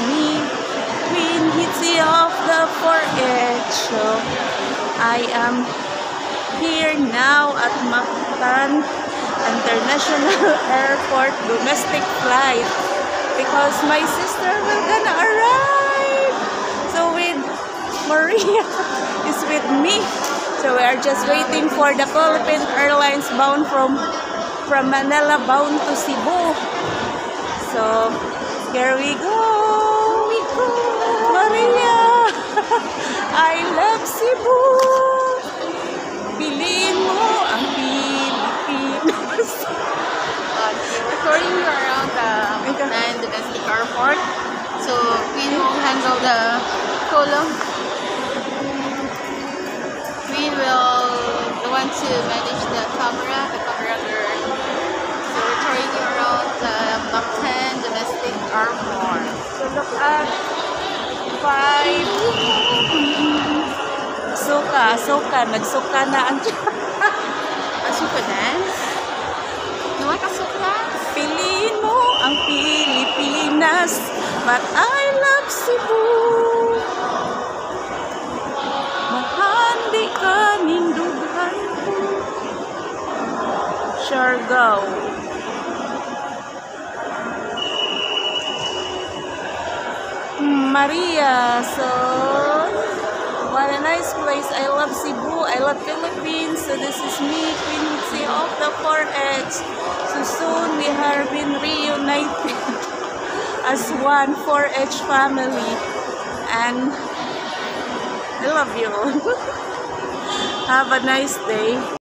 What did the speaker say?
me, Queen Hitzi of the 4H. So, I am here now at Mactan International Airport domestic flight because my sister will gonna arrive. So with Maria is with me. So we are just waiting for the Philippine Airlines bound from Manila bound to Cebu. So here we go. Maria, I love Cebu. Piliin mo ang Pilipinas. According to around the Mactan domestic airport, so Queen will handle the column. Queen will the one to manage the camera girl. So we're touring around the Mactan domestic airport. So look at 5. Nagsuka na ang Asuka dance? Nawa ka suka? piliin mo ang Pilipinas, but I love Cebu. Mahandi ka nindugan ko. Siargao. Maria, so what a nice place. I love Cebu. I love Philippines. So this is me, Queen Hitzi of the 4H. So soon we have been reunited as one 4H family. And I love you all. Have a nice day.